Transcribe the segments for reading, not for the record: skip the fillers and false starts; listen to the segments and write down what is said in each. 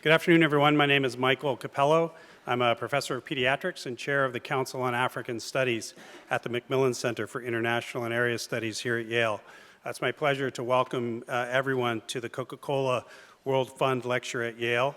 Good afternoon, everyone. My name is Michael Capello. I'm a professor of pediatrics and chair of the Council on African Studies at the Macmillan Center for International and Area Studies here at Yale. It's my pleasure to welcome everyone to the Coca-Cola World Fund Lecture at Yale,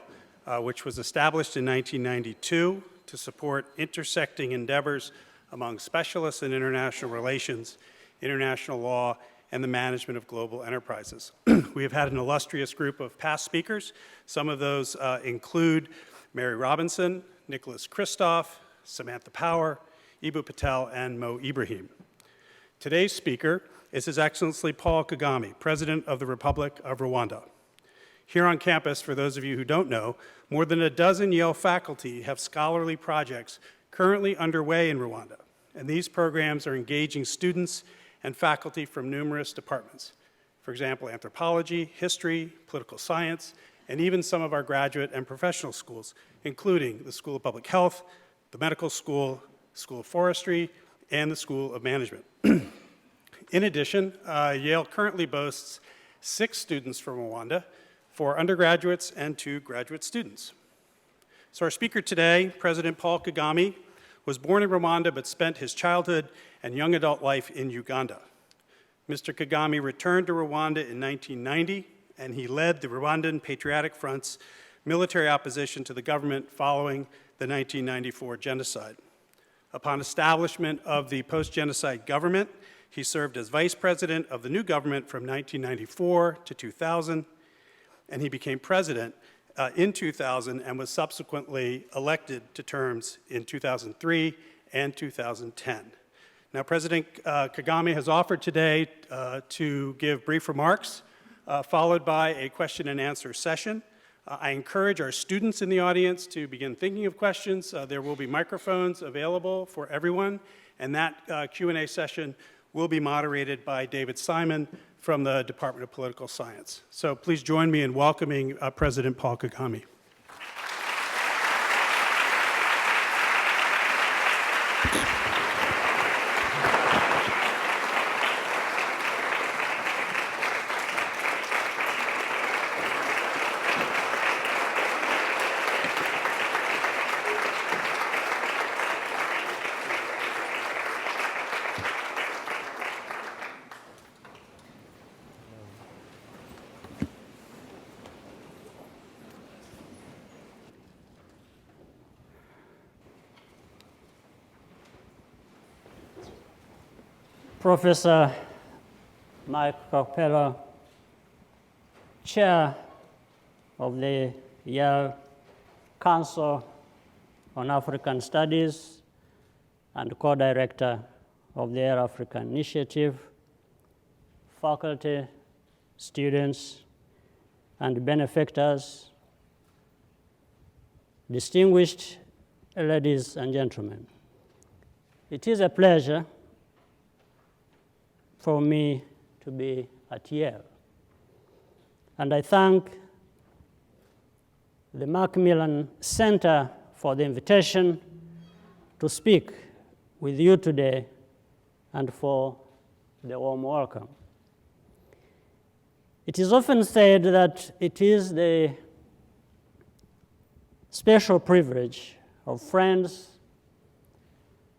which was established in 1992 to support intersecting endeavors among specialists in international relations, international law, and the management of global enterprises. We have had an illustrious group of past speakers. Some of those include Mary Robinson, Nicholas Kristof, Samantha Power, Ibu Patel, and Mo Ibrahim. Today's speaker is His Excellency Paul Kagame, President of the Republic of Rwanda. Here on campus, for those of you who don't know, more than a dozen Yale faculty have scholarly projects currently underway in Rwanda, and these programs are engaging students and faculty from numerous departments. For example, anthropology, history, political science, and even some of our graduate and professional schools, including the School of Public Health, the Medical School, School of Forestry, and the School of Management. In addition, Yale currently boasts 6 students from Rwanda, 4 undergraduates and 2 graduate students. So our speaker today, President Paul Kagame, was born in Rwanda but spent his childhood and young adult life in Uganda. Mr. Kagame returned to Rwanda in 1990, and he led the Rwandan Patriotic Front's military opposition to the government following the 1994 genocide. Upon establishment of the post-genocide government, he served as vice president of the new government from 1994 to 2000, and he became president in 2000 and was subsequently elected to terms in 2003 and 2010. Now, President Kagame has offered today to give brief remarks, followed by a question and answer session. I encourage our students in the audience to begin thinking of questions. There will be microphones available for everyone, and that Q&A session will be moderated by David Simon from the Department of Political Science. So please join me in welcoming President Paul Kagame. Professor Mike Capello, Chair of the Yale Council on African Studies and co-director of the Yale African Initiative, faculty, students, and benefactors, distinguished ladies and gentlemen. It is a pleasure for me to be at Yale. And I thank the Macmillan Center for the invitation to speak with you today and for the warm welcome. It is often said that it is the special privilege of friends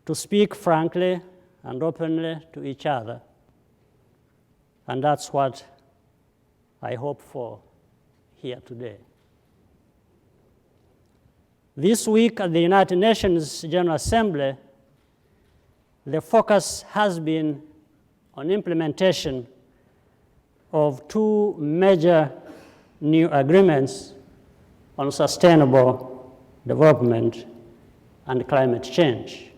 to speak frankly and openly to each other. And that's what I hope for here today. This week at the United Nations General Assembly, the focus has been on implementation of 2 major new agreements on sustainable development and climate change.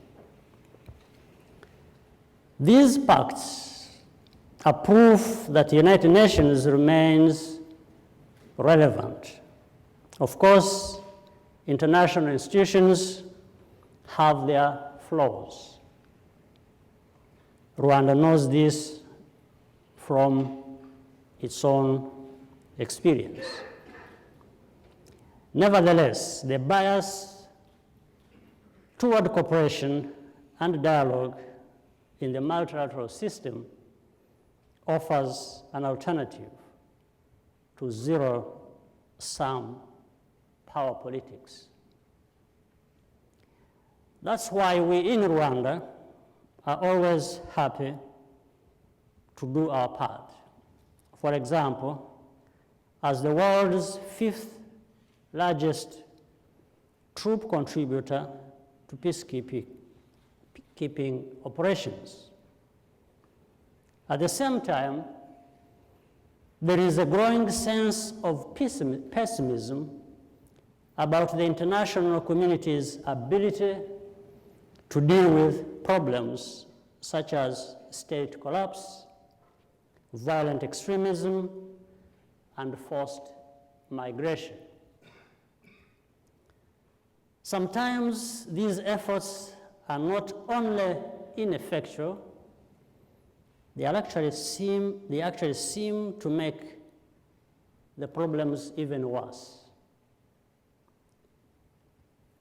These pacts are proof that the United Nations remains relevant. Of course, international institutions have their flaws. Rwanda knows this from its own experience. Nevertheless, the bias toward cooperation and dialogue in the multilateral system offers an alternative to zero-sum power politics. That's why we in Rwanda are always happy to do our part. For example, as the world's 5th largest troop contributor to peacekeeping operations. At the same time, there is a growing sense of pessimism about the international community's ability to deal with problems such as state collapse, violent extremism, and forced migration. Sometimes these efforts are not only ineffectual, they actually seem to make the problems even worse.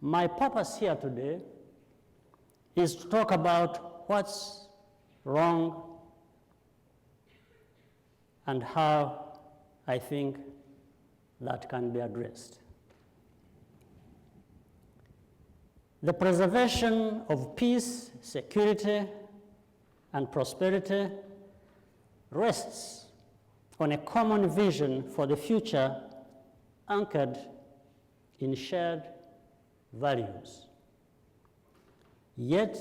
My purpose here today is to talk about what's wrong and how I think that can be addressed. The preservation of peace, security, and prosperity rests on a common vision for the future anchored in shared values. Yet,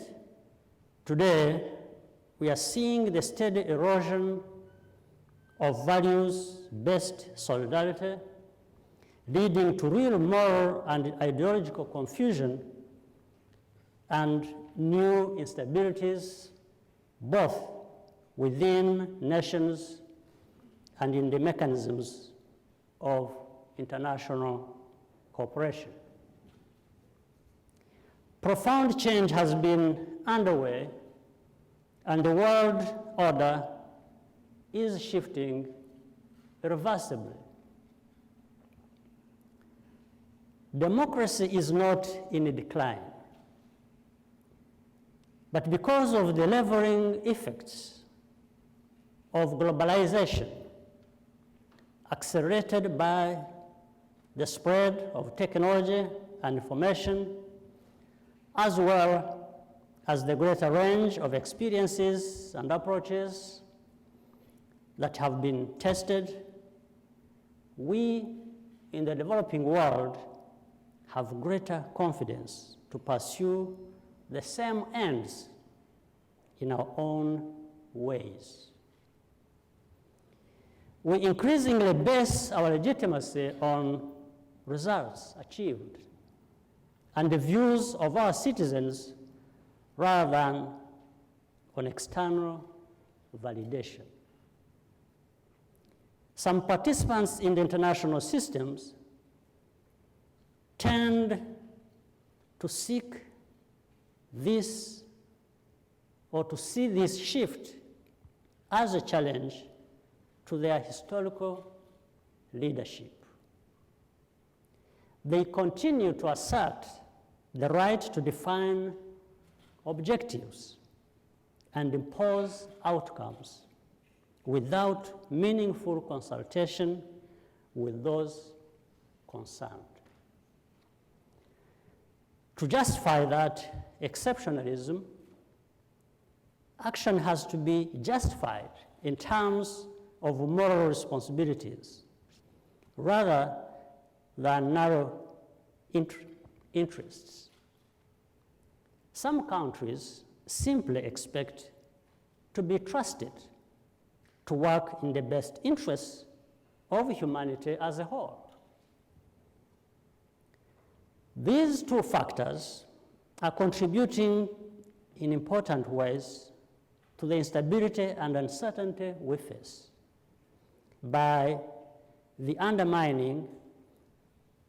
today, we are seeing the steady erosion of values-based solidarity, leading to real moral and ideological confusion and new instabilities, both within nations and in the mechanisms of international cooperation. Profound change has been underway, and the world order is shifting irreversibly. Democracy is not in a decline, but because of the leveling effects of globalization, accelerated by the spread of technology and information, as well as the greater range of experiences and approaches that have been tested, we in the developing world have greater confidence to pursue the same ends in our own ways. We increasingly base our legitimacy on results achieved and the views of our citizens rather than on external validation. Some participants in the international systems tend to seek this or to see this shift as a challenge to their historical leadership. They continue to assert the right to define objectives and impose outcomes without meaningful consultation with those concerned. To justify that exceptionalism, action has to be justified in terms of moral responsibilities rather than narrow interests. Some countries simply expect to be trusted to work in the best interests of humanity as a whole. These two factors are contributing in important ways to the instability and uncertainty we face by undermining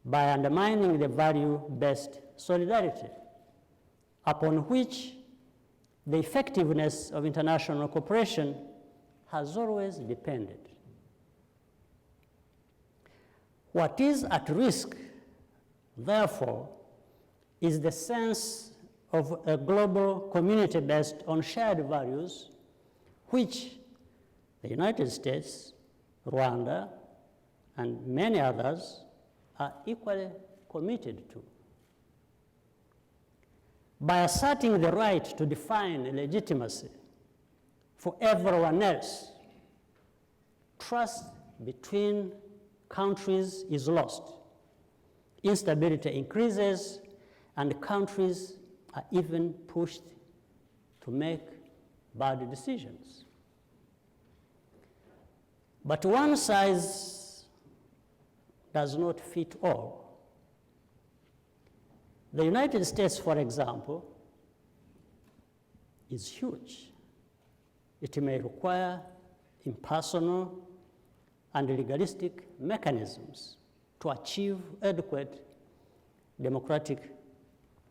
the value-based solidarity upon which the effectiveness of international cooperation has always depended. What is at risk, therefore, is the sense of a global community based on shared values, which the United States, Rwanda, and many others are equally committed to. By asserting the right to define legitimacy for everyone else, trust between countries is lost. Instability increases, and countries are even pushed to make bad decisions. But one size does not fit all. The United States, for example, is huge. It may require impersonal and legalistic mechanisms to achieve adequate democratic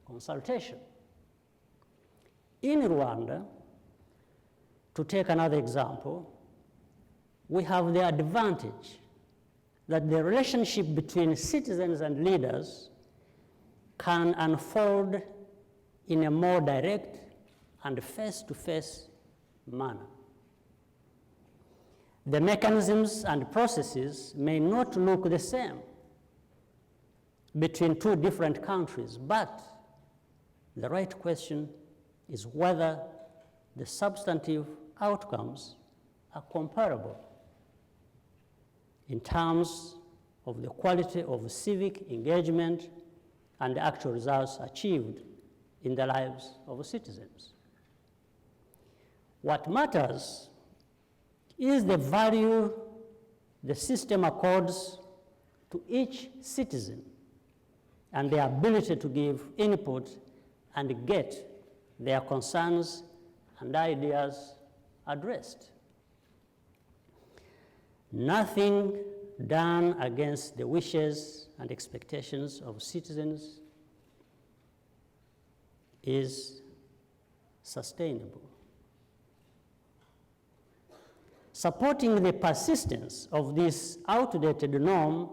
consultation. In Rwanda, to take another example, we have the advantage that the relationship between citizens and leaders can unfold in a more direct and face-to-face manner. The mechanisms and processes may not look the same between two different countries, but the right question is whether the substantive outcomes are comparable in terms of the quality of civic engagement and the actual results achieved in the lives of citizens. What matters is the value the system accords to each citizen and their ability to give input and get their concerns and ideas addressed. Nothing done against the wishes and expectations of citizens is sustainable. Supporting the persistence of this outdated norm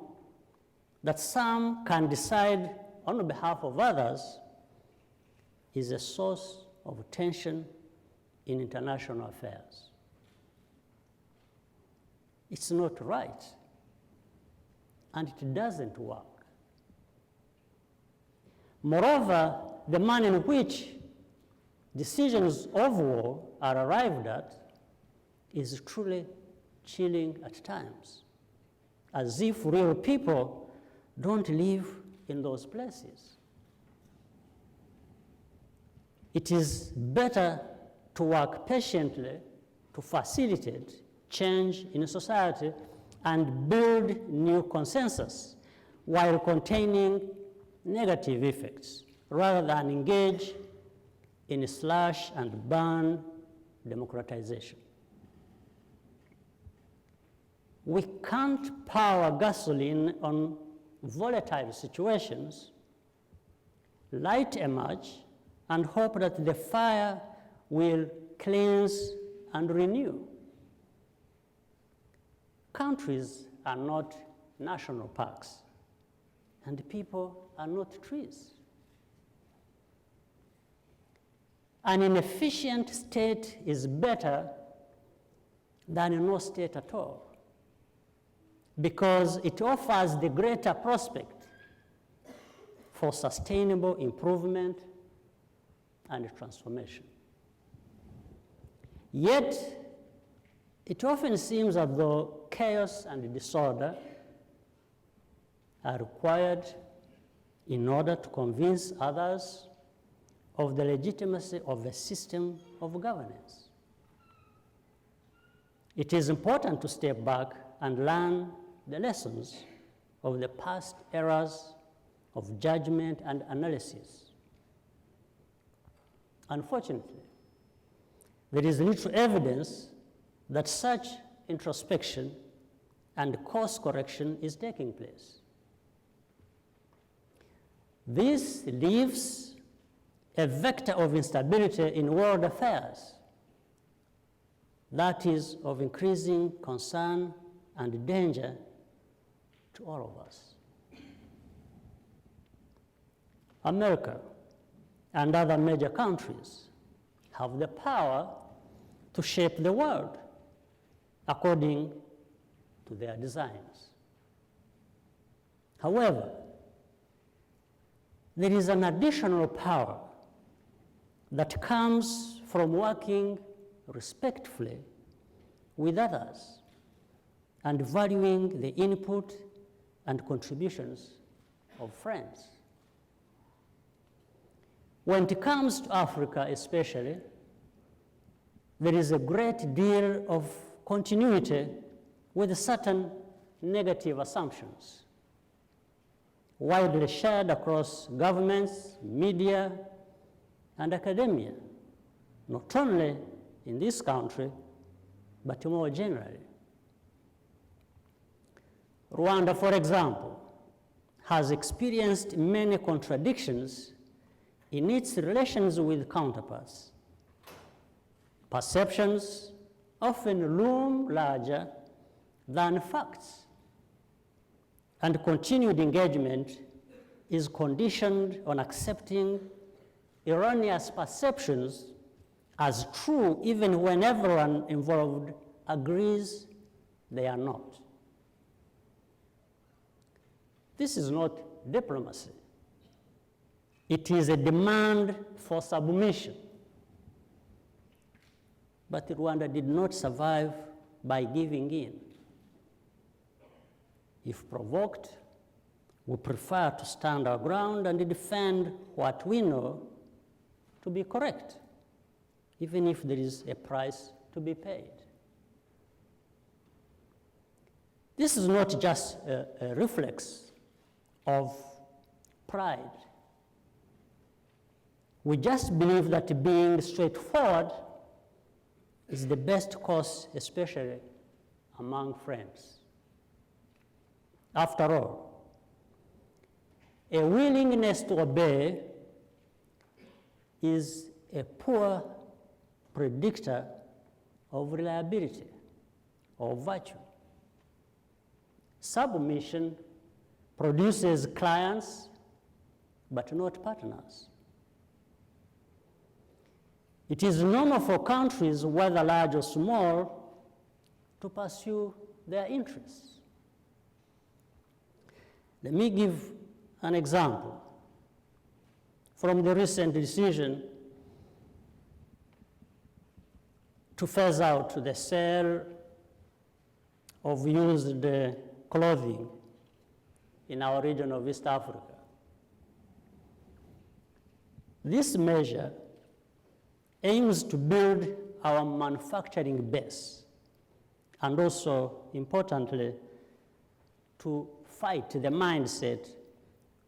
that some can decide on behalf of others is a source of tension in international affairs. It's not right, and it doesn't work. Moreover, the manner in which decisions of war are arrived at is truly chilling at times, as if real people don't live in those places. It is better to work patiently to facilitate change in society and build new consensus while containing negative effects, rather than engage in slash and burn democratization. We can't power gasoline on volatile situations, light a match, and hope that the fire will cleanse and renew. Countries are not national parks, and people are not trees. An inefficient state is better than no state at all, because it offers the greater prospect for sustainable improvement and transformation. Yet, it often seems as though chaos and disorder are required in order to convince others of the legitimacy of a system of governance. It is important to step back and learn the lessons of the past eras of judgment and analysis. Unfortunately, there is little evidence that such introspection and course correction is taking place. This leaves a vector of instability in world affairs that is of increasing concern and danger to all of us. America and other major countries have the power to shape the world according to their designs. However, there is an additional power that comes from working respectfully with others and valuing the input and contributions of friends. When it comes to Africa especially, there is a great deal of continuity with certain negative assumptions, widely shared across governments, media, and academia, not only in this country, but more generally. Rwanda, for example, has experienced many contradictions in its relations with counterparts. Perceptions often loom larger than facts, and continued engagement is conditioned on accepting erroneous perceptions as true even when everyone involved agrees they are not. This is not diplomacy. It is a demand for submission. But Rwanda did not survive by giving in. If provoked, we prefer to stand our ground and defend what we know to be correct, even if there is a price to be paid. This is not just a reflex of pride. We just believe that being straightforward is the best course, especially among friends. After all, a willingness to obey is a poor predictor of reliability or virtue. Submission produces clients, but not partners. It is normal for countries, whether large or small, to pursue their interests. Let me give an example from the recent decision to phase out the sale of used clothing in our region of East Africa. This measure aims to build our manufacturing base and also, importantly, to fight the mindset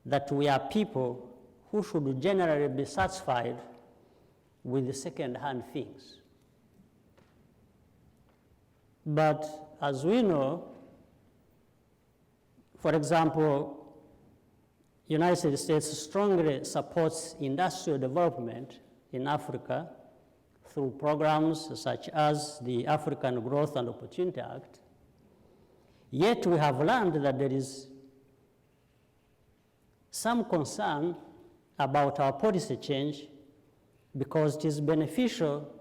that we are people who should generally be satisfied with second-hand things. But as we know, for example, United States strongly supports industrial development in Africa through programs such as the African Growth and Opportunity Act. Yet we have learned that there is some concern about our policy change because it is beneficial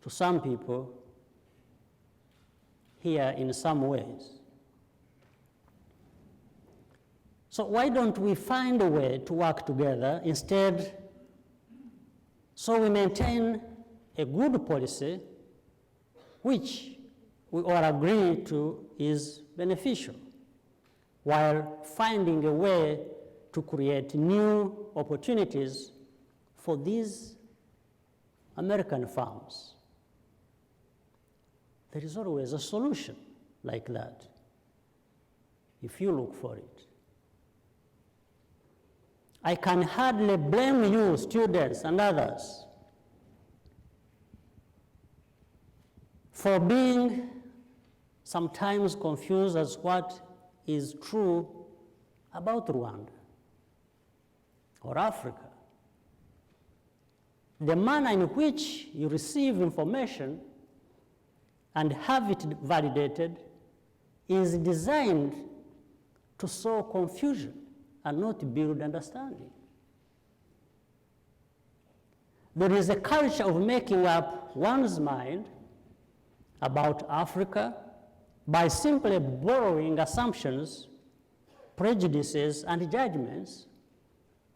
to some people here in some ways. So why don't we find a way to work together instead so we maintain a good policy which we all agree to is beneficial, while finding a way to create new opportunities for these American farms. There is always a solution like that, if you look for it. I can hardly blame you, students and others, for being sometimes confused as what is true about Rwanda or Africa. The manner in which you receive information and have it validated is designed to sow confusion and not build understanding. There is a culture of making up one's mind about Africa by simply borrowing assumptions, prejudices, and judgments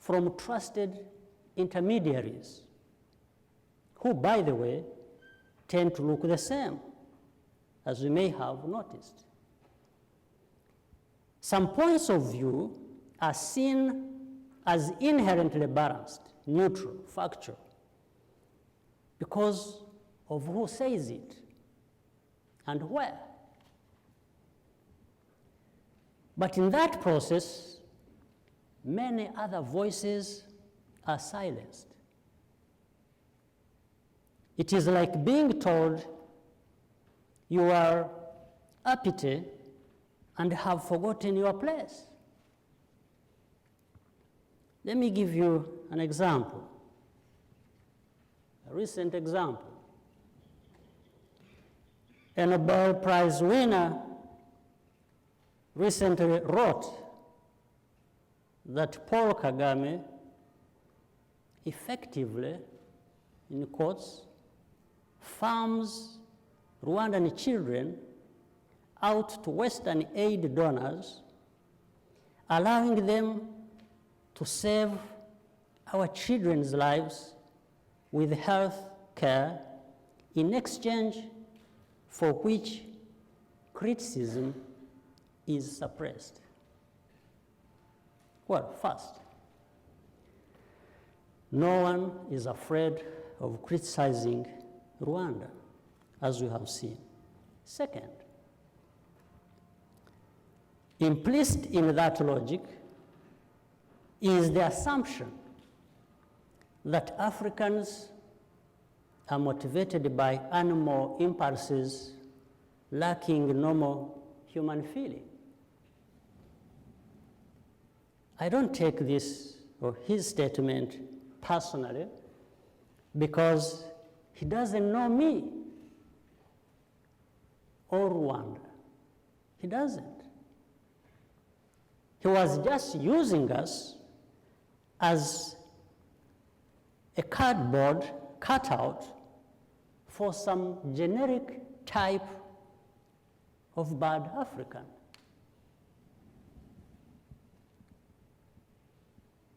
from trusted intermediaries, who, by the way, tend to look the same, as we may have noticed. Some points of view are seen as inherently balanced, neutral, factual, because of who says it and where. But in that process, many other voices are silenced. It is like being told you are uppity and have forgotten your place. Let me give you an example, a recent example. A Nobel Prize winner recently wrote that Paul Kagame effectively, in quotes, farms Rwandan children out to Western aid donors, allowing them to save our children's lives with health care in exchange for which criticism is suppressed. Well, first, no one is afraid of criticizing Rwanda, as we have seen. Second, implicit in that logic is the assumption that Africans are motivated by animal impulses lacking normal human feeling. I don't take this or his statement personally because he doesn't know me or Rwanda. He doesn't. He was just using us as a cardboard cutout for some generic type of bad African.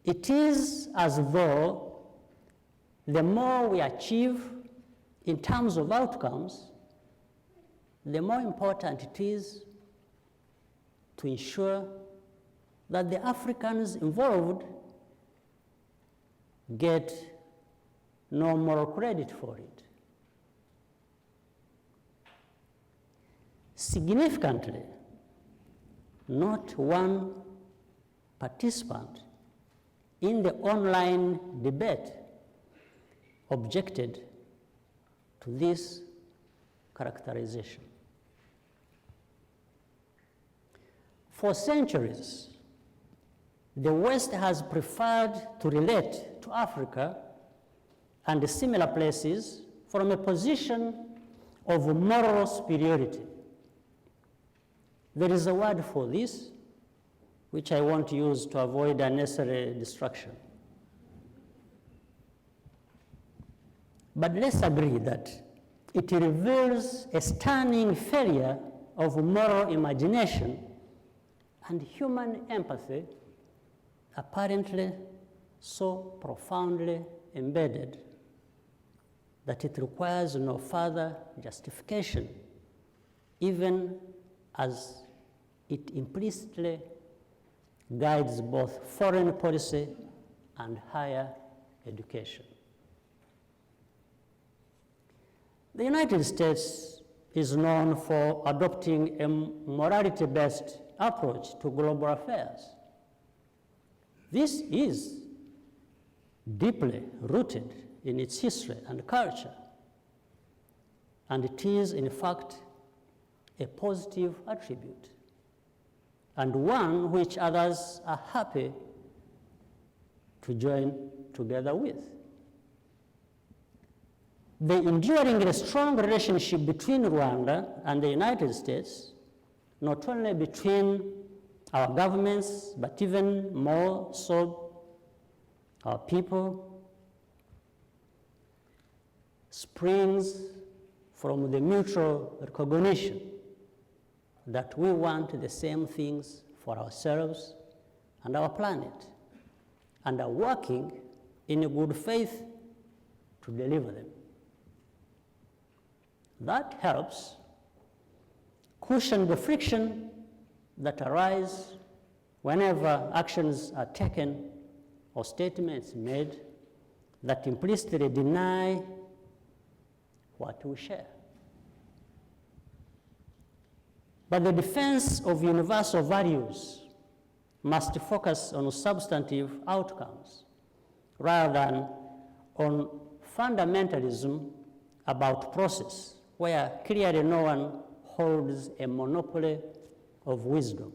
It is as though the more we achieve in terms of outcomes, the more important it is to ensure that the Africans involved get no moral credit for it. Significantly, not one participant in the online debate objected to this characterization. For centuries, the West has preferred to relate to Africa and similar places from a position of moral superiority. There is a word for this, which I won't use to avoid unnecessary distraction. But let's agree that it reveals a stunning failure of moral imagination and human empathy, apparently so profoundly embedded that it requires no further justification, even as it implicitly guides both foreign policy and higher education. The United States is known for adopting a morality-based approach to global affairs. This is deeply rooted in its history and culture, and it is, in fact, a positive attribute, and one which others are happy to join together with. The enduring strong relationship between Rwanda and the United States, not only between our governments, but even more so our people, springs from the mutual recognition that we want the same things for ourselves and our planet. and are working in good faith to deliver them. That helps cushion the friction that arises whenever actions are taken or statements made that implicitly deny what we share. But the defense of universal values must focus on substantive outcomes rather than on fundamentalism about process, where clearly no one holds a monopoly of wisdom,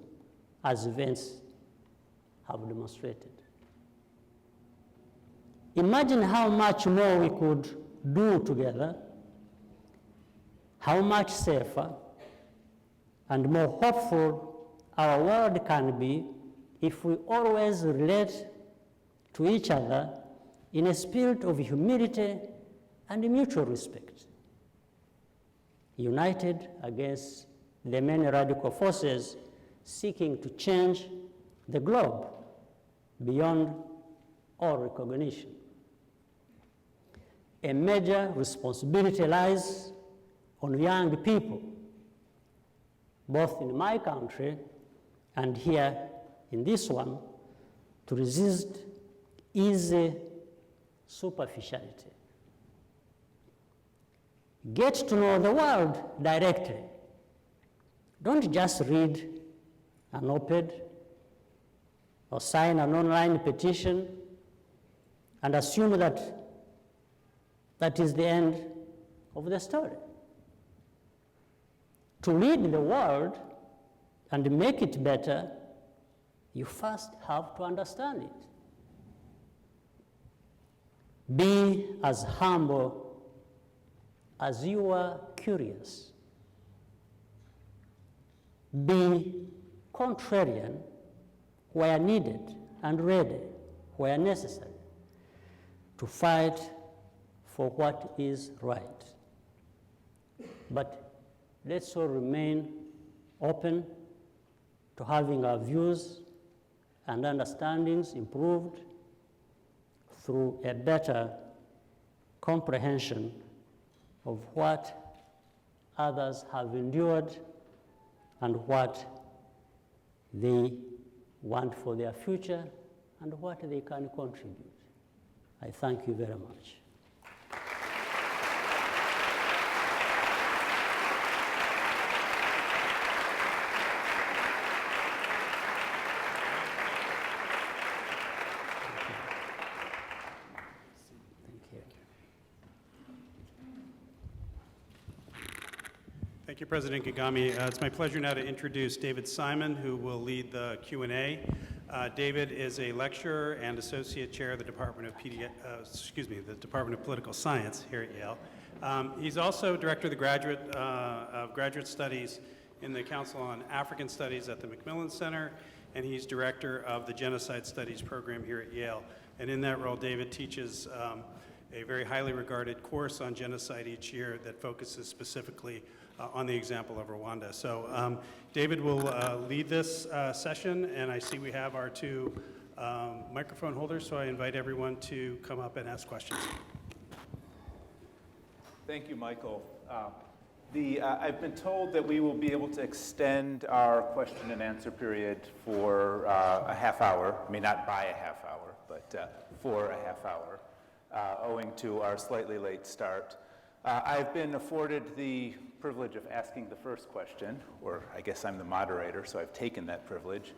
as events have demonstrated. Imagine how much more we could do together, how much safer and more hopeful our world can be if we always relate to each other in a spirit of humility and mutual respect, united against the many radical forces seeking to change the globe beyond all recognition. A major responsibility lies on young people, both in my country and here in this one, to resist easy superficiality. Get to know the world directly. Don't just read an op-ed or sign an online petition and assume that that is the end of the story. To lead the world and make it better, you first have to understand it. Be as humble as you are curious. Be contrarian where needed and ready where necessary to fight for what is right. But let's all remain open to having our views and understandings improved through a better comprehension of what others have endured and what they want for their future and what they can contribute. I thank you very much. Thank you, President Kagame. It's my pleasure now to introduce David Simon, who will lead the Q&A. David is a lecturer and associate chair of the Department of Department of Political Science here at Yale. He's also director of the graduate studies in the Council on African Studies at the Macmillan Center, and he's director of the Genocide Studies program here at Yale. And in that role, David teaches a very highly regarded course on genocide each year that focuses specifically on the example of Rwanda. So David will lead this session, and I see we have our two microphone holders, so I invite everyone to come up and ask questions. Thank you, Michael. I've been told that we will be able to extend our question and answer period for a half hour. I mean, not by a half hour, but for a half hour, owing to our slightly late start. I've been afforded the privilege of asking the first question, or I guess I'm the moderator, so I've taken that privilege.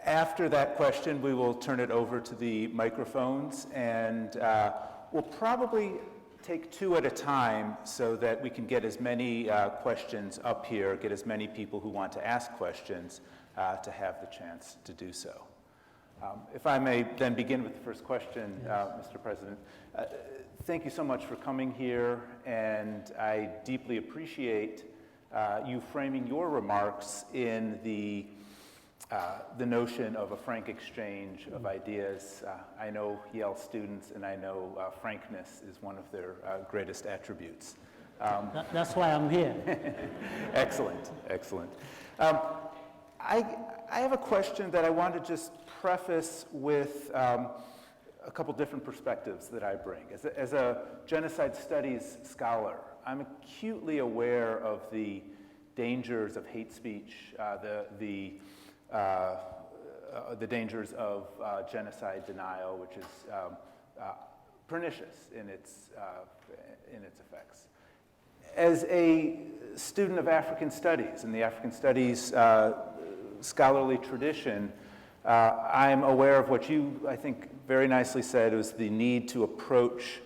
After that question, we will turn it over to the microphones, and we'll probably take two at a time so that we can get as many questions up here, get as many people who want to ask questions to have the chance to do so. If I may then begin with the first question, yes. Mr. President. Thank you so much for coming here, and I deeply appreciate you framing your remarks in the notion of a frank exchange of ideas. I know Yale students, and I know frankness is one of their greatest attributes. That's why I'm here. Excellent, excellent. I have a question that I want to just preface with a couple different perspectives that I bring. As a genocide studies scholar, I'm acutely aware of the dangers of hate speech, the dangers of genocide denial, which is pernicious in its effects. As a student of African studies and the African studies scholarly tradition, I'm aware of what you, I think, very nicely said, was the need to approach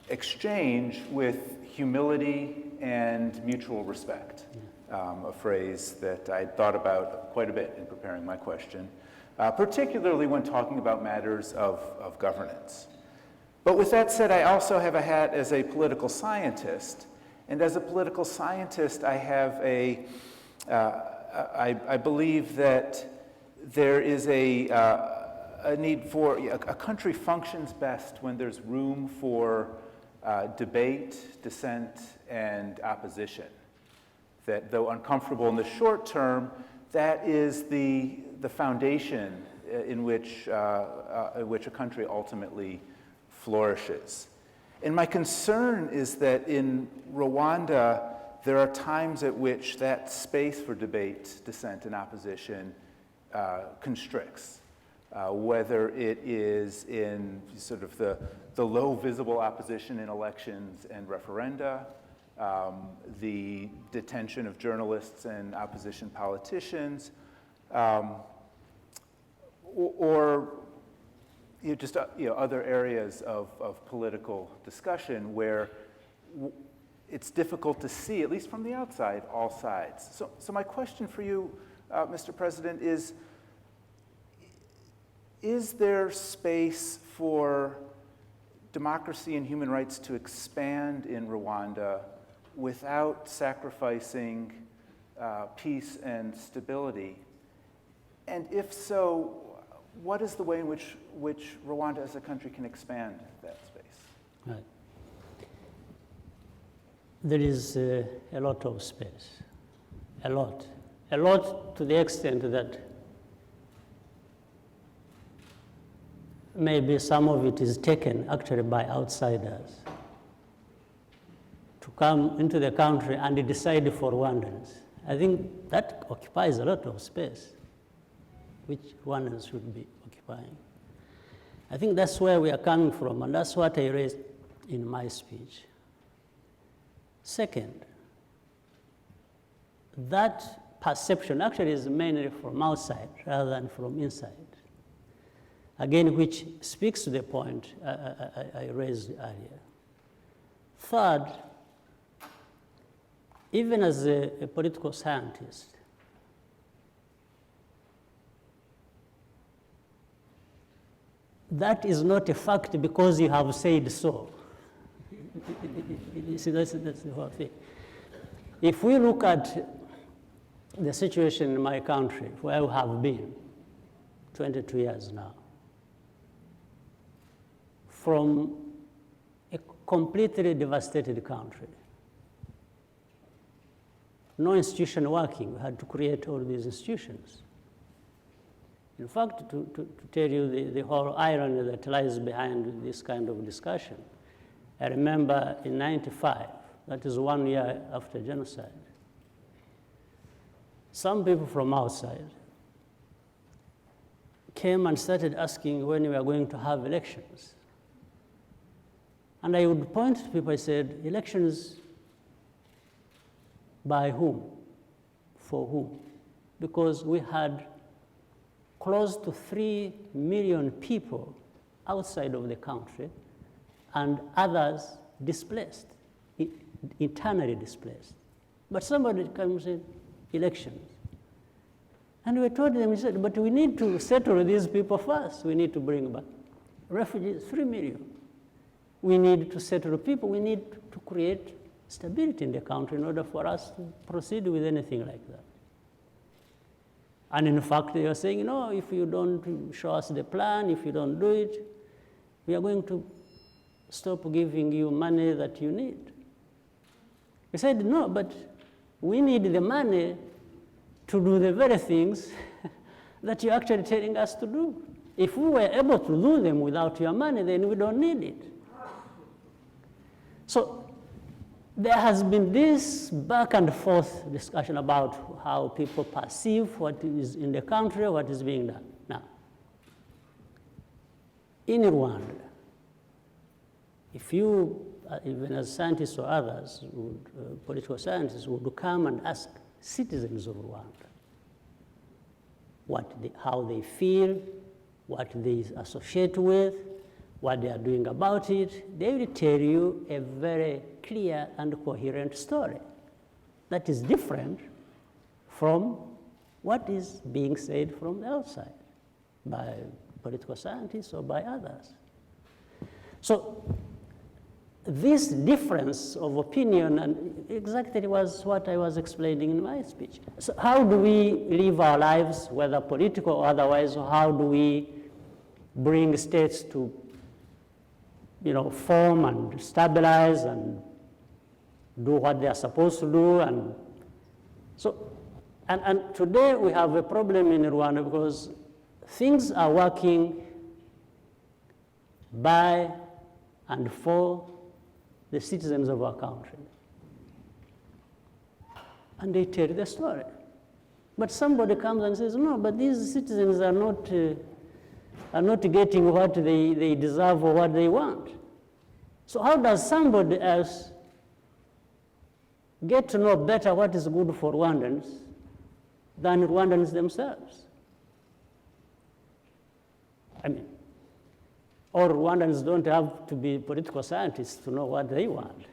exchange with humility and mutual respect, a phrase that I thought about quite a bit in preparing my question, particularly when talking about matters of governance. But with that said, I also have a hat as a political scientist, and as a political scientist, I have I believe that there is a need for, a country functions best when there's room for debate, dissent, and opposition. That though uncomfortable in the short term, that is the foundation in which a country ultimately flourishes. And my concern is that in Rwanda, there are times at which that space for debate, dissent, and opposition constricts. Whether it is in sort of the low visible opposition in elections and referenda, the detention of journalists and opposition politicians, or just other areas of political discussion where it's difficult to see, at least from the outside, all sides. So my question for you, Mr. President, is there space for democracy and human rights to expand in Rwanda without sacrificing peace and stability? And if so, what is the way in which Rwanda as a country can expand that space? Right. There is a lot of space, a lot to the extent that maybe some of it is taken actually by outsiders to come into the country and decide for Rwandans. I think that occupies a lot of space, which Rwandans should be occupying. I think that's where we are coming from, and that's what I raised in my speech. Second, that perception actually is mainly from outside rather than from inside. Again, which speaks to the point I raised earlier. Third, even as a political scientist, that is not a fact because you have said so. You see, that's the whole thing. If we look at the situation in my country, where we have been 22 years now, from a completely devastated country, no institution working, we had to create all these institutions. In fact, to tell you the whole irony that lies behind this kind of discussion, I remember in '95, that is 1 year after genocide, some people from outside came and started asking when we are going to have elections. And I would point to people, I said, elections by whom? For whom? Because we had close to 3 million people outside of the country and others displaced, internally displaced. But somebody comes in, elections. And we told them, we said, but we need to settle these people first. We need to bring back refugees, 3 million. We need to settle people. We need to create stability in the country in order for us to proceed with anything like that. And in fact, they are saying, no, if you don't show us the plan, if you don't do it, we are going to stop giving you money that you need. We said, no, but we need the money to do the very things that you're actually telling us to do. If we were able to do them without your money, then we don't need it. So there has been this back and forth discussion about how people perceive what is in the country, what is being done. Now, in Rwanda, if you, even as scientists or others, political scientists, would come and ask citizens of Rwanda how they feel, what they associate with, what they are doing about it, they will tell you a very clear and coherent story that is different from what is being said from the outside by political scientists or by others. So this difference of opinion and exactly was what I was explaining in my speech. So how do we live our lives, whether political or otherwise, or how do we bring states to form and stabilize and do what they are supposed to do? And so, and today we have a problem in Rwanda because things are working by and for the citizens of our country. And they tell the story. But somebody comes and says, no, but these citizens are not getting what they deserve or what they want. So how does somebody else get to know better what is good for Rwandans than Rwandans themselves? I mean, all Rwandans don't have to be political scientists to know what they want.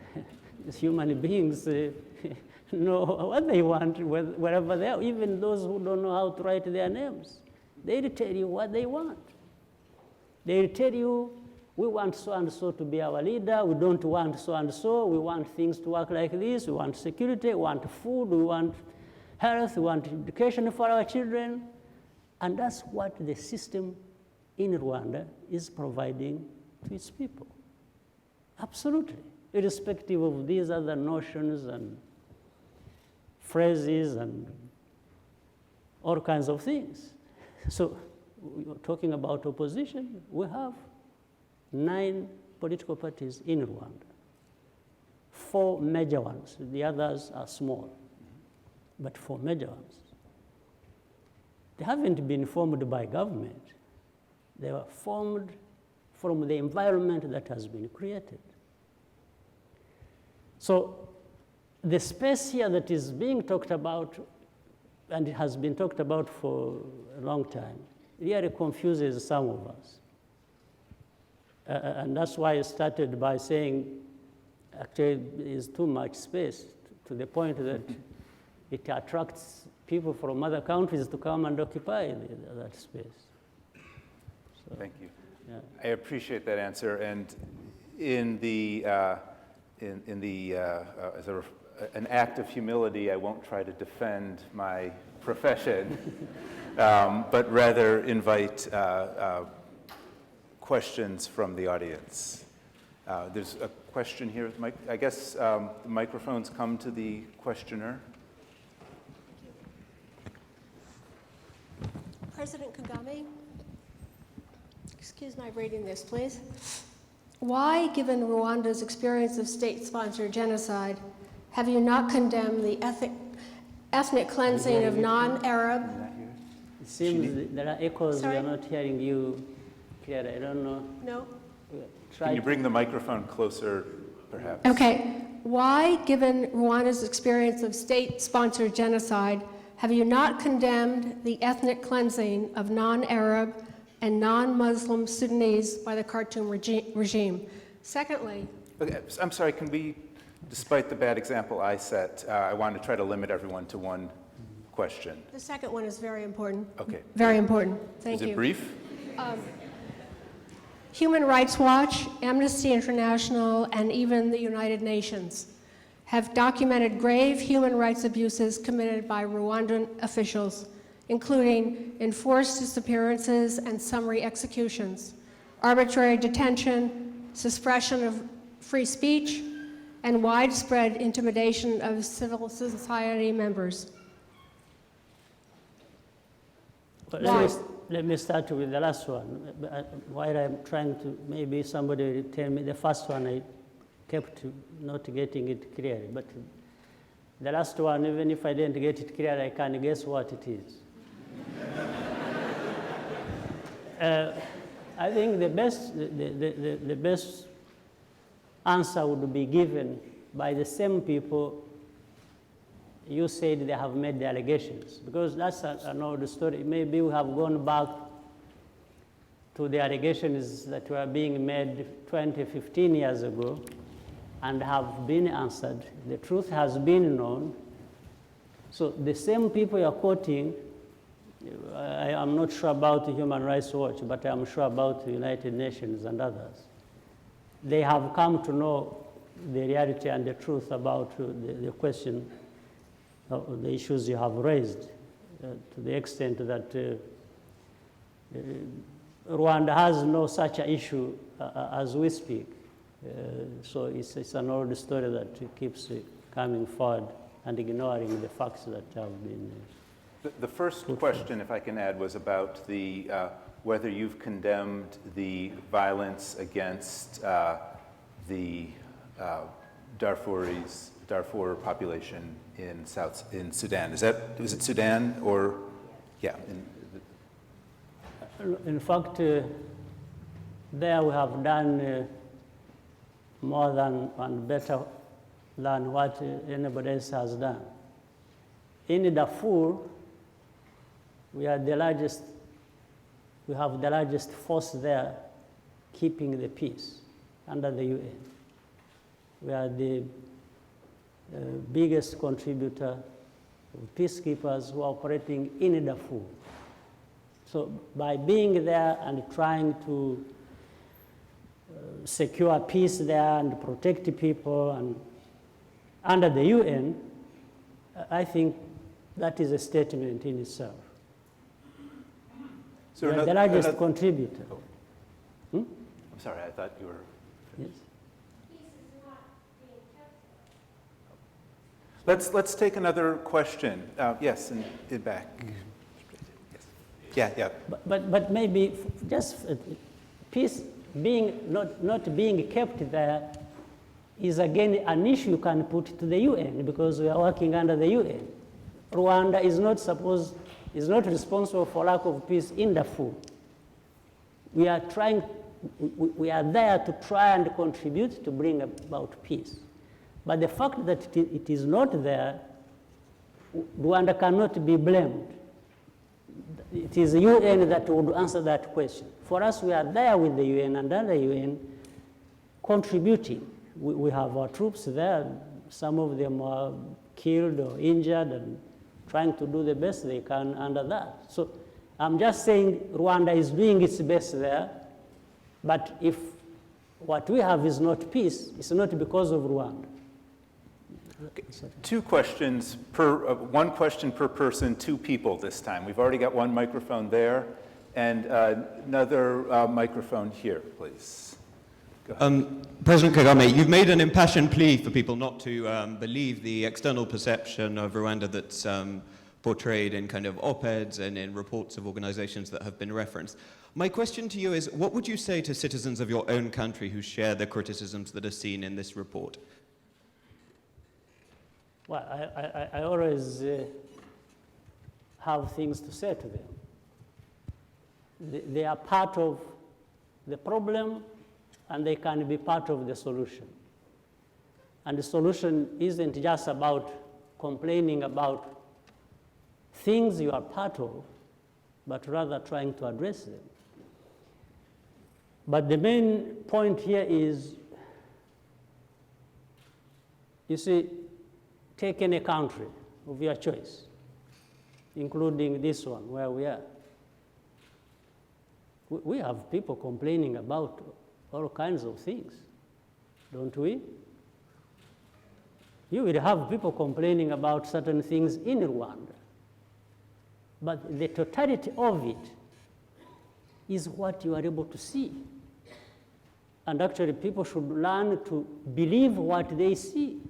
Human beings know what they want wherever they are, even those who don't know how to write their names. They tell you what they want. They tell you, we want so-and-so to be our leader, we don't want so-and-so, we want things to work like this, we want security, we want food, we want health, we want education for our children. And that's what the system in Rwanda is providing to its people. Absolutely, irrespective of these other notions and phrases and all kinds of things. So we're talking about opposition. We have 9 political parties in Rwanda, 4 major ones. The others are small, but 4 major ones. They haven't been formed by government. They were formed from the environment that has been created. So the space here that is being talked about, and it has been talked about for a long time, really confuses some of us. And that's why I started by saying, actually, there is too much space to the point that it attracts people from other countries to come and occupy that space. So, thank you. Yeah. I appreciate that answer. And in the as an act of humility, I won't try to defend my profession, but rather invite questions from the audience. There's a question here. I guess the microphones come to the questioner. President Kagame, excuse my reading this, please. Why, given Rwanda's experience of state-sponsored genocide, have you not condemned the ethnic cleansing of non-Arab? It seems there are echoes. Sorry? We are not hearing you clearly. I don't know. No? Can you bring the microphone closer, perhaps? Okay. Why, given Rwanda's experience of state-sponsored genocide, have you not condemned the ethnic cleansing of non-Arab and non-Muslim Sudanese by the Khartoum regime? Secondly, Okay, I'm sorry, can we, despite the bad example I set, I want to try to limit everyone to one question. the second one is very important. Okay. Very important. Thank Is you. it brief? Human Rights Watch, Amnesty International, and even the United Nations have documented grave human rights abuses committed by Rwandan officials, including enforced disappearances and summary executions, arbitrary detention, suppression of free speech, and widespread intimidation of civil society members. But Why? let me start with the last one. While I'm trying to, maybe somebody will tell me the first one, I kept not getting it clearly. But the last one, even if I didn't get it clear, I can guess what it is. I think the best answer would be given by the same people you said they have made the allegations, because that's an old story. Maybe we have gone back to the allegations that were being made 20, 15 years ago and have been answered. The truth has been known. So the same people you're quoting, I am not sure about Human Rights Watch, but I'm sure about the United Nations and others. They have come to know the reality and the truth about the question, the issues you have raised, to the extent that Rwanda has no such an issue as we speak. So it's an old story that keeps coming forward and ignoring the facts that have been. The first question, if I can add, was about the whether you've condemned the violence against the Darfur population in Sudan. Was it Sudan or, yeah? In fact, there we have done more than and better than what anybody else has done. In Darfur, we have the largest force there keeping the peace under the UN. We are the biggest contributor of peacekeepers who are operating in Darfur. So by being there and trying to secure peace there and protect people and under the UN, I think that is a statement in itself. So we are the largest contributor. Oh. I'm sorry, I thought you were. Yes. Let's take another question. Yes, in the back. Yes. Yeah. But maybe just peace being not being kept there is again an issue you can put to the UN, because we are working under the UN. Rwanda is not responsible for lack of peace in Darfur. We are there to try and contribute to bring about peace. But the fact that it is not there, Rwanda cannot be blamed. It is the UN that would answer that question. For us, we are there with the UN and under the UN contributing. We have our troops there. Some of them are killed or injured and trying to do the best they can under that. So I'm just saying Rwanda is doing its best there, but if what we have is not peace, it's not because of Rwanda. Okay. Two questions one question per person, two people this time. We've already got one microphone there, and another microphone here, please. Go ahead. President Kagame, you've made an impassioned plea for people not to believe the external perception of Rwanda that's portrayed in kind of op-eds and in reports of organizations that have been referenced. My question to you is, what would you say to citizens of your own country who share the criticisms that are seen in this report? Well, I always have things to say to them. They are part of the problem, and they can be part of the solution. And the solution isn't just about complaining about things you are part of, but rather trying to address them. But the main point here is, you see, take any country of your choice, including this one where we are. We have people complaining about all kinds of things, don't we? You will have people complaining about certain things in Rwanda. But the totality of it is what you are able to see. And actually, people should learn to believe what they see.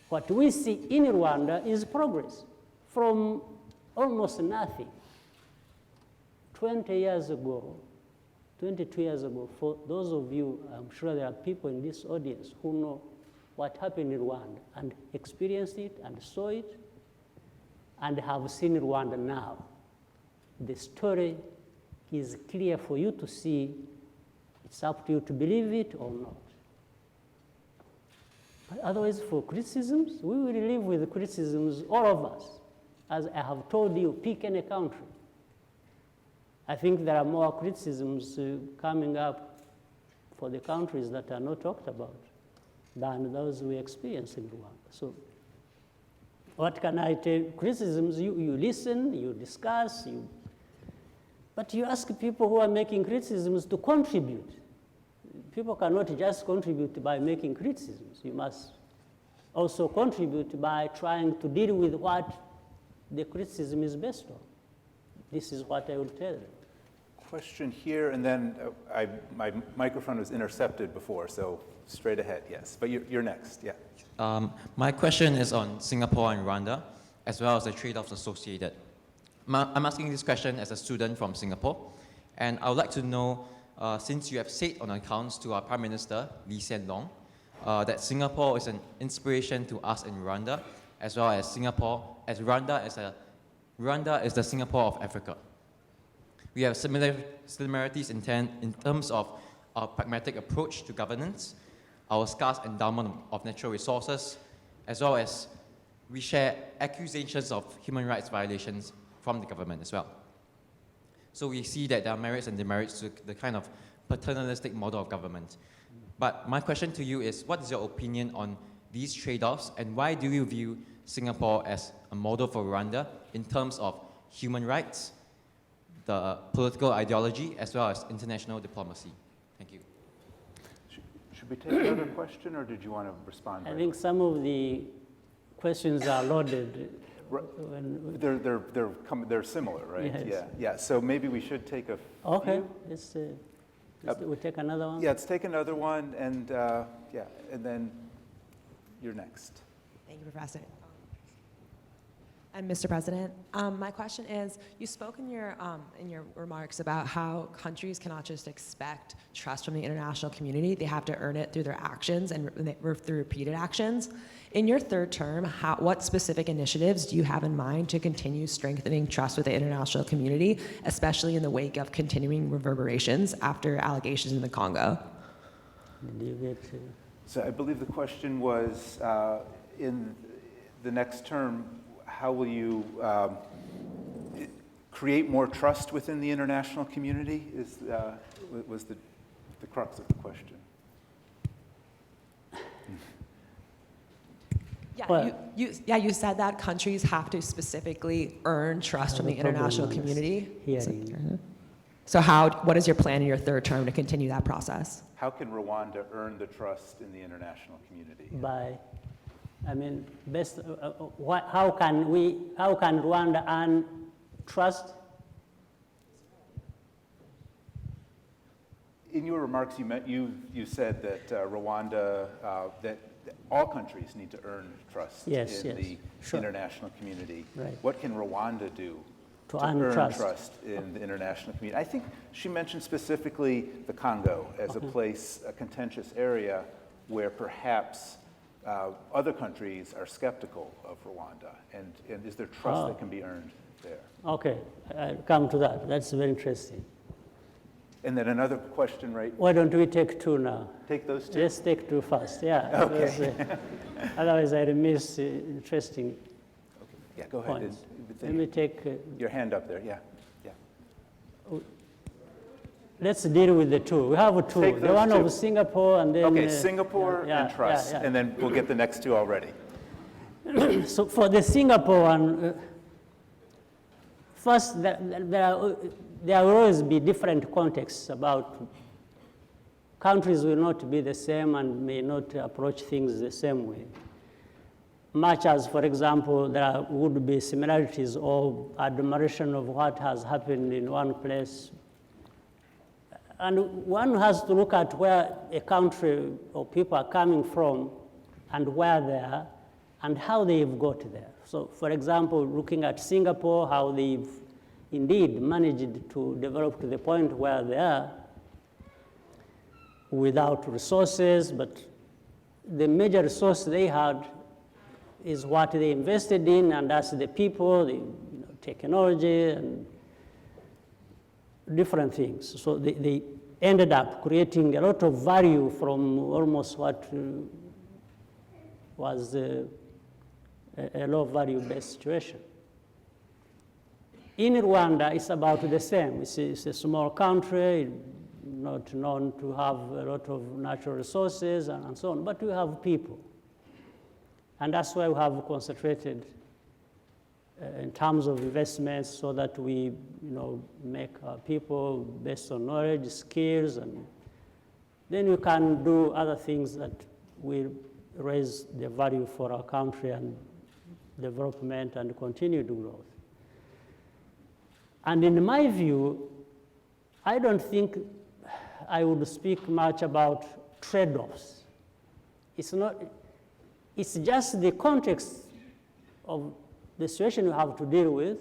What we see in Rwanda is progress from almost nothing. 20 years ago, 22 years ago, for those of you, I'm sure there are people in this audience who know what happened in Rwanda and experienced it and saw it and have seen Rwanda now. The story is clear for you to see. It's up to you to believe it or not. But otherwise, for criticisms, we will live with criticisms, all of us. As I have told you, pick any country. I think there are more criticisms coming up for the countries that are not talked about than those we experience in Rwanda. So what can I tell? Criticisms, you listen, you discuss, but you ask people who are making criticisms to contribute. People cannot just contribute by making criticisms. You must also contribute by trying to deal with what the criticism is based on. This is what I would tell them. Question here, and then my microphone was intercepted before, so straight ahead, yes. But you're next, yeah. My question is on Singapore and Rwanda, as well as the trade-offs associated. I'm asking this question as a student from Singapore, and I would like to know, since you have said on accounts to our Prime Minister, Lee Hsien Loong, that Singapore is an inspiration to us in Rwanda, as well as Singapore, as Rwanda is the Singapore of Africa. We have similarities in terms of our pragmatic approach to governance, our scarce endowment of natural resources, as well as we share accusations of human rights violations from the government as well. So we see that there are merits and demerits to the kind of paternalistic model of government. But my question to you is, what is your opinion on these trade-offs, and why do you view Singapore as a model for Rwanda in terms of human rights, the political ideology, as well as international diplomacy? Thank you. Should we take another question, or did you want to respond? I think some of the questions are loaded. They're similar, right? Yes. Yeah. So maybe we should take a Okay, few. we'll take another one. Yeah, let's take another one, and and then you're next. Thank you, Professor. And Mr. President, my question is, you spoke in your remarks about how countries cannot just expect trust from the international community. They have to earn it through their actions and through repeated actions. In your third term, what specific initiatives do you have in mind to continue strengthening trust with the international community, especially in the wake of continuing reverberations after allegations in the Congo? Did you get So I believe the question was, in the next term, how will you create more trust within the international community? Was the crux of the question. Yeah, you said that countries have to specifically earn trust from the international community. So what is your plan in your third term to continue that process? How can Rwanda earn the trust in the international community? How can Rwanda earn trust? In your remarks, you said that Rwanda, that all countries need to earn trust in the international community. Right. What can Rwanda do to earn trust in the international community? I think she mentioned specifically the Congo as a contentious area where perhaps other countries are skeptical of Rwanda, and is there trust that can be earned there? Okay, I'll come to that. That's very interesting. And then another question, right? Why don't we take two now? Take those two? Let's take two first, yeah. Okay. Because, otherwise I'd miss interesting Okay. Yeah, go ahead. points. Let me take... Your hand up there, yeah. Let's deal with the two. We have two. Take The one those two. of Singapore and then... Okay, Singapore and trust, yeah. and then we'll get the next two already. So for the Singapore one, first, there will always be different contexts about countries will not be the same and may not approach things the same way. Much as, for example, there would be similarities or admiration of what has happened in one place. And one has to look at where a country or people are coming from and where they are and how they've got there. So, for example, looking at Singapore, how they've indeed managed to develop to the point where they are without resources, but the major resource they had is what they invested in, and that's the people, the technology, and different things. So they ended up creating a lot of value from almost what was a low value-based situation. In Rwanda, it's about the same. It's a small country, not known to have a lot of natural resources and so on, but we have people. And that's why we have concentrated in terms of investments so that we make our people based on knowledge, skills, and then we can do other things that will raise the value for our country and development and continued growth. And in my view, I don't think I would speak much about trade-offs. It's just the context of the situation you have to deal with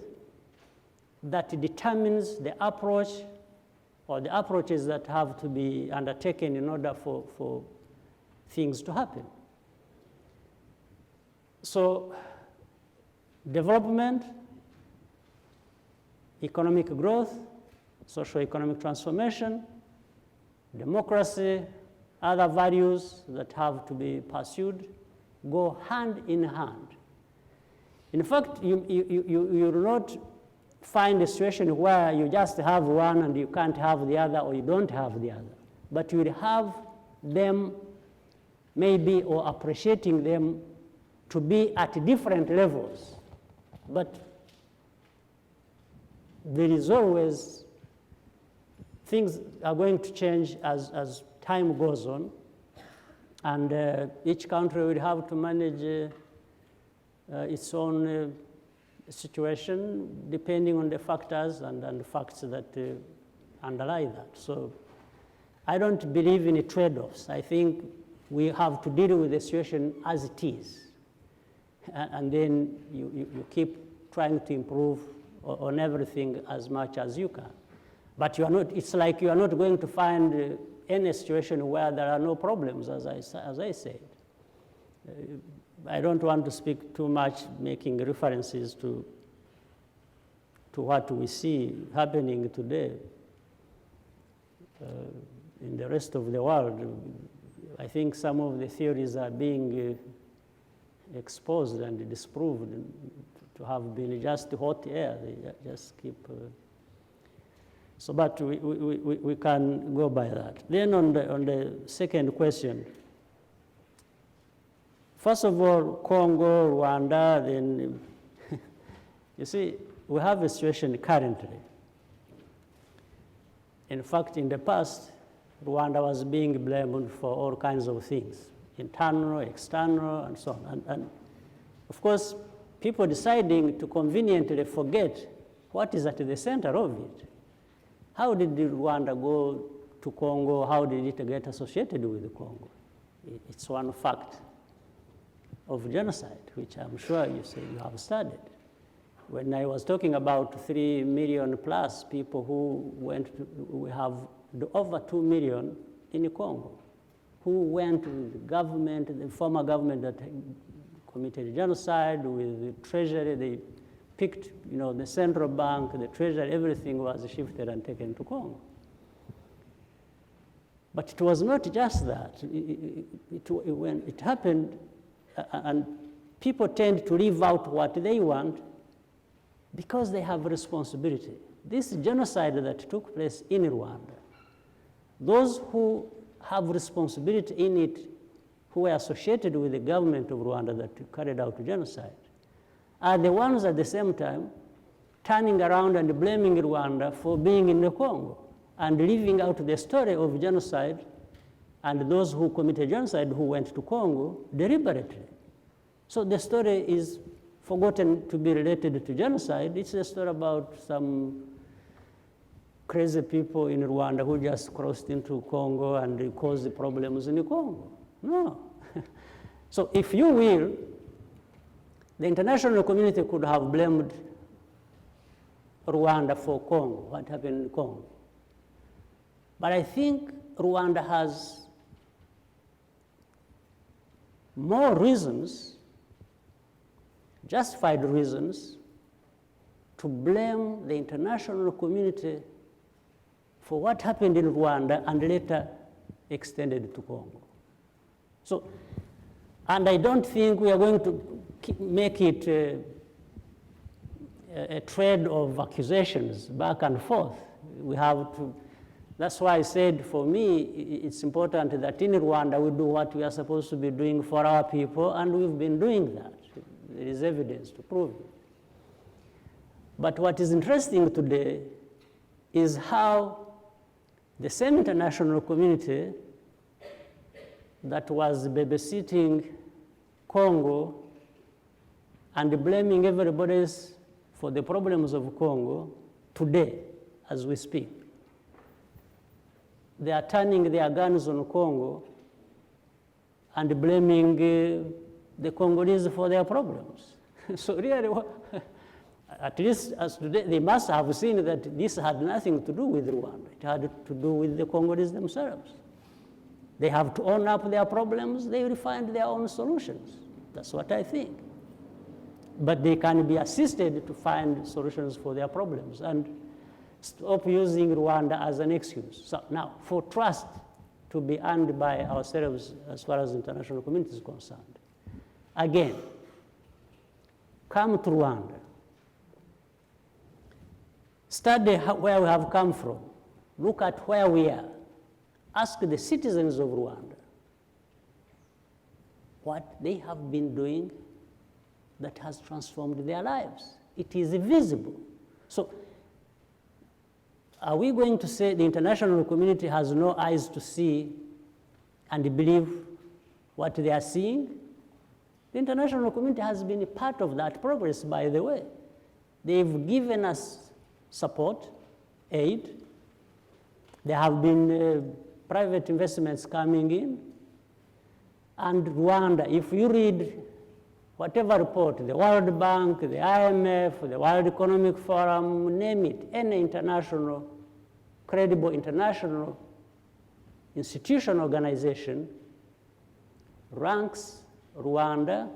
that determines the approach or the approaches that have to be undertaken in order for things to happen. So development, economic growth, socio-economic transformation, democracy, other values that have to be pursued go hand in hand. In fact, you will not find a situation where you just have one and you can't have the other, or you don't have the other. But you will have them maybe, or appreciating them to be at different levels. But there is always, things are going to change as time goes on. And each country will have to manage its own situation depending on the factors and the facts that underlie that. So I don't believe in trade-offs. I think we have to deal with the situation as it is. And then you keep trying to improve on everything as much as you can. But you are not, it's like you are not going to find any situation where there are no problems, as I said. I don't want to speak too much, making references to what we see happening today in the rest of the world. I think some of the theories are being exposed and disproved to have been just hot air. They just keep. So, but we can go by that. Then on the second question, first of all, Congo, Rwanda, then you see, we have a situation currently. In fact, in the past, Rwanda was being blamed for all kinds of things, internal, external, and so on. And of course, people deciding to conveniently forget what is at the center of it. How did Rwanda go to Congo? How did it get associated with Congo? It's one fact of genocide, which I'm sure you say you have studied. When I was talking about 3 million plus people who went to, we have over 2 million in Congo, who went to the government, the former government that committed genocide with the treasury. They picked, the central bank, the treasury, everything was shifted and taken to Congo. But it was not just that. When it happened, and people tend to leave out what they want because they have responsibility. This genocide that took place in Rwanda, those who have responsibility in it, who were associated with the government of Rwanda that carried out genocide, are the ones at the same time turning around and blaming Rwanda for being in the Congo and leaving out the story of genocide and those who committed genocide who went to Congo deliberately. So the story is forgotten to be related to genocide. It's a story about some crazy people in Rwanda who just crossed into Congo and caused the problems in the Congo. No. So if you will, the international community could have blamed Rwanda for Congo, what happened in Congo. But I think Rwanda has more reasons, justified reasons, to blame the international community for what happened in Rwanda and later extended to Congo. So, and I don't think we are going to make it a trade of accusations back and forth. We have to, that's why I said for me, it's important that in Rwanda we do what we are supposed to be doing for our people, and we've been doing that. There is evidence to prove it. But what is interesting today is how the same international community that was babysitting Congo and blaming everybody else for the problems of Congo today, as we speak, they are turning their guns on Congo and blaming the Congolese for their problems. So really, at least as today, they must have seen that this had nothing to do with Rwanda. It had to do with the Congolese themselves. They have to own up their problems. They will find their own solutions. That's what I think. But they can be assisted to find solutions for their problems and stop using Rwanda as an excuse. So now, for trust to be earned by ourselves as far as the international community is concerned, again, come to Rwanda. Study where we have come from. Look at where we are. Ask the citizens of Rwanda what they have been doing that has transformed their lives. It is visible. So are we going to say the international community has no eyes to see and believe what they are seeing? The international community has been a part of that progress, by the way. They've given us support, aid. There have been private investments coming in. And Rwanda, if you read whatever report, the World Bank, the IMF, the World Economic Forum, name it, any international, credible international institution organization ranks Rwanda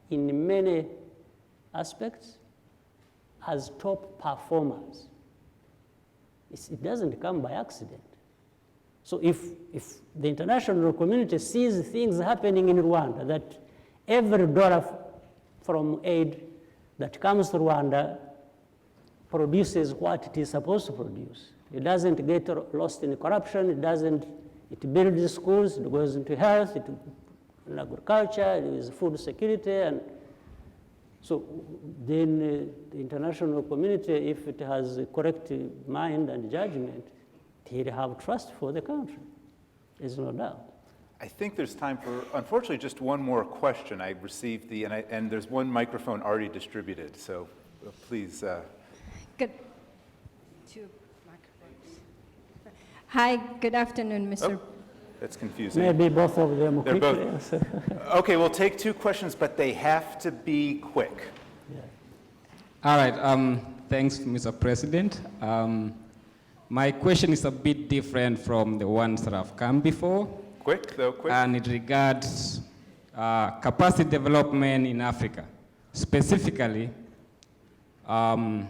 in many aspects as top performers. It doesn't come by accident. So if the international community sees things happening in Rwanda, that every dollar from aid that comes to Rwanda produces what it is supposed to produce. It doesn't get lost in corruption, it builds schools, it goes into health, in agriculture, it is food security, and so then the international community, if it has a correct mind and judgment, they'll have trust for the country. There's no doubt. I think there's time for, unfortunately, just one more question. I received and there's one microphone already distributed, so please. Good. Two microphones. Hi, good afternoon, Mr. Oh, that's confusing. Maybe both of them They're quickly. both. Okay, we'll take two questions, but they have to be quick. Yeah. All right, thanks, Mr. President. My question is a bit different from the ones that have come before. Quick, though, quick. And it regards capacity development in Africa, specifically in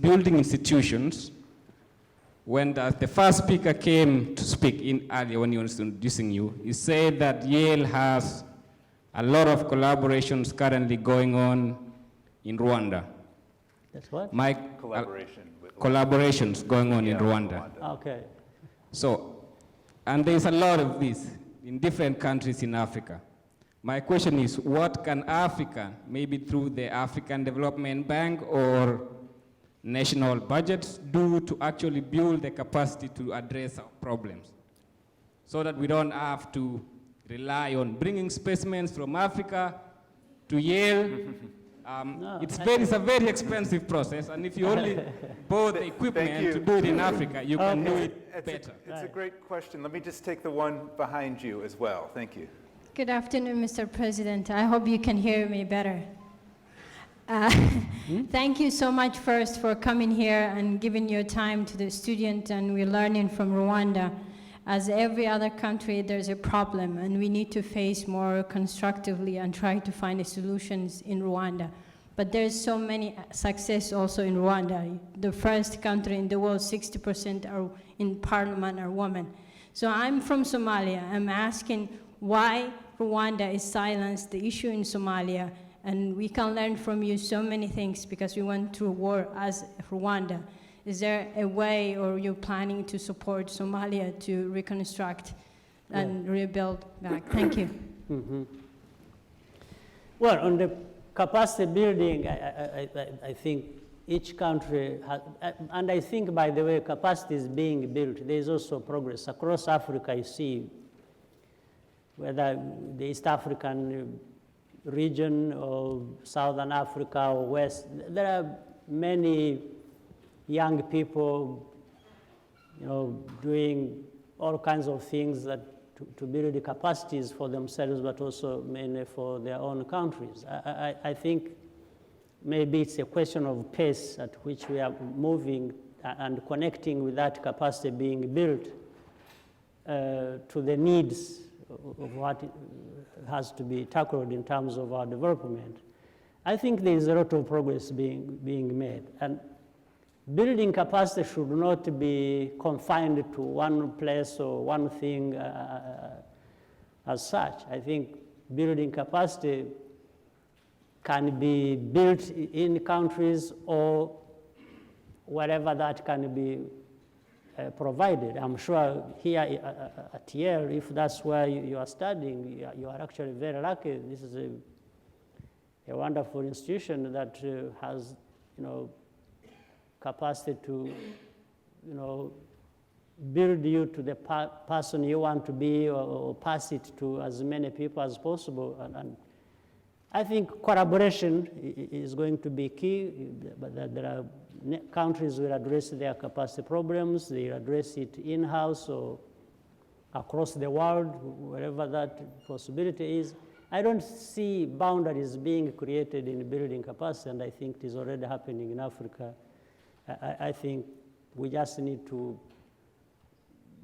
building institutions. When the first speaker came to speak in earlier when he was introducing you, he said that Yale has a lot of collaborations currently going on in Rwanda. That's what? Collaborations going on in Rwanda. Okay. So, and there's a lot of this in different countries in Africa. My question is, what can Africa, maybe through the African Development Bank or national budgets, do to actually build the capacity to address our problems so that we don't have to rely on bringing specimens from Africa to Yale? It's a very expensive process, and if you only bought the equipment to do it in Africa, you can do it better. It's a great question. Let me just take the one behind you as well. Thank you. Good afternoon, Mr. President. I hope you can hear me better. Thank you so much first for coming here and giving your time to the student, and we're learning from Rwanda. As every other country, there's a problem, and we need to face more constructively and try to find the solutions in Rwanda. But there's so many success also in Rwanda. The first country in the world, 60% are in parliament are women. So I'm from Somalia. I'm asking why Rwanda is silenced, the issue in Somalia, and we can learn from you so many things because we went through war as Rwanda. Is there a way, or you're planning to support Somalia to reconstruct and rebuild back? Thank you. Well, on the capacity building, I think each country has, and I think, by the way, capacity is being built. There is also progress. Across Africa, you see, whether the East African region or Southern Africa or West, there are many young people, doing all kinds of things that to build the capacities for themselves, but also mainly for their own countries. I think maybe it's a question of pace at which we are moving and connecting with that capacity being built to the needs of what has to be tackled in terms of our development. I think there is a lot of progress being made. And building capacity should not be confined to one place or one thing as such. I think building capacity can be built in countries or wherever that can be provided. I'm sure here at Yale, if that's where you are studying, you are actually very lucky. This is a wonderful institution that has, capacity to, build you to the person you want to be, or pass it to as many people as possible. And I think collaboration is going to be key, but that there are countries will address their capacity problems, they address it in-house or across the world, wherever that possibility is. I don't see boundaries being created in building capacity, and I think it is already happening in Africa. I think we just need to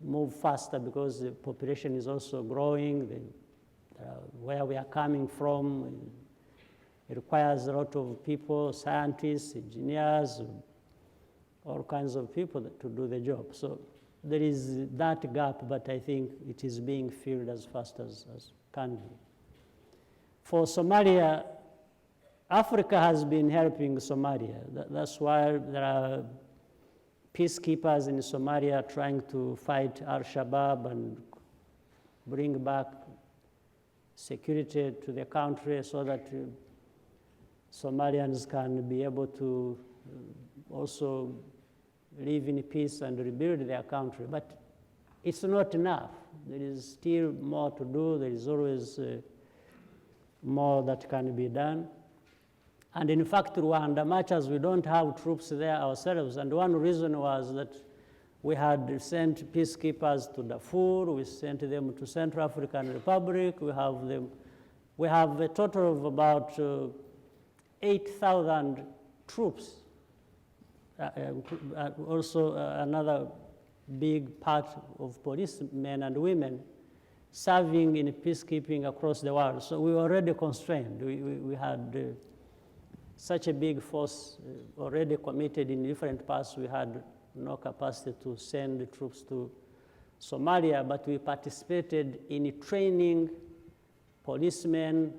move faster because the population is also growing. Where we are coming from, it requires a lot of people, scientists, engineers, all kinds of people to do the job. So there is that gap, but I think it is being filled as fast as can be. For Somalia, Africa has been helping Somalia. That's why there are peacekeepers in Somalia trying to fight Al-Shabaab and bring back security to the country so that Somalians can be able to also live in peace and rebuild their country. But it's not enough. There is still more to do. There is always more that can be done. And in fact, Rwanda, much as we don't have troops there ourselves, and one reason was that we had sent peacekeepers to Darfur, we sent them to Central African Republic, we have a total of about 8,000 troops. Also another big part of policemen and women serving in peacekeeping across the world. So we were already constrained. We had such a big force already committed in different parts. We had no capacity to send the troops to Somalia, but we participated in training policemen,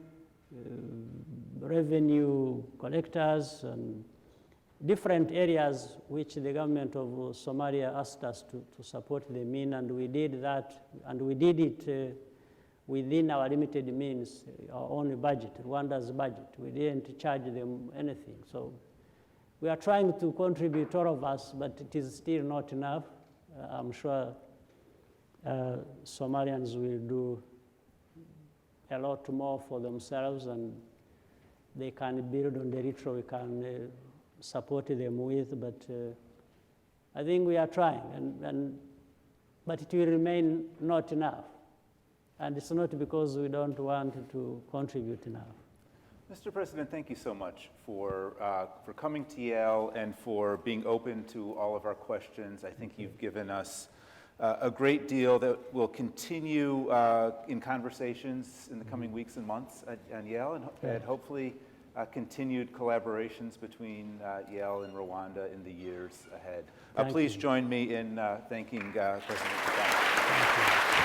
revenue collectors, and different areas which the government of Somalia asked us to support them in, and we did that, and we did it within our limited means, our own budget, Rwanda's budget. We didn't charge them anything. So we are trying to contribute, all of us, but it is still not enough. I'm sure Somalians will do a lot more for themselves, and they can build on the little we can support them with, but I think we are trying, but it will remain not enough. And it's not because we don't want to contribute enough. Mr. President, thank you so much for coming to Yale and for being open to all of our questions. I think you've given us a great deal that will continue in conversations in the coming weeks and months at Yale, and hopefully continued collaborations between Yale and Rwanda in the years ahead. Please join me in thanking President Kagame. Thank you.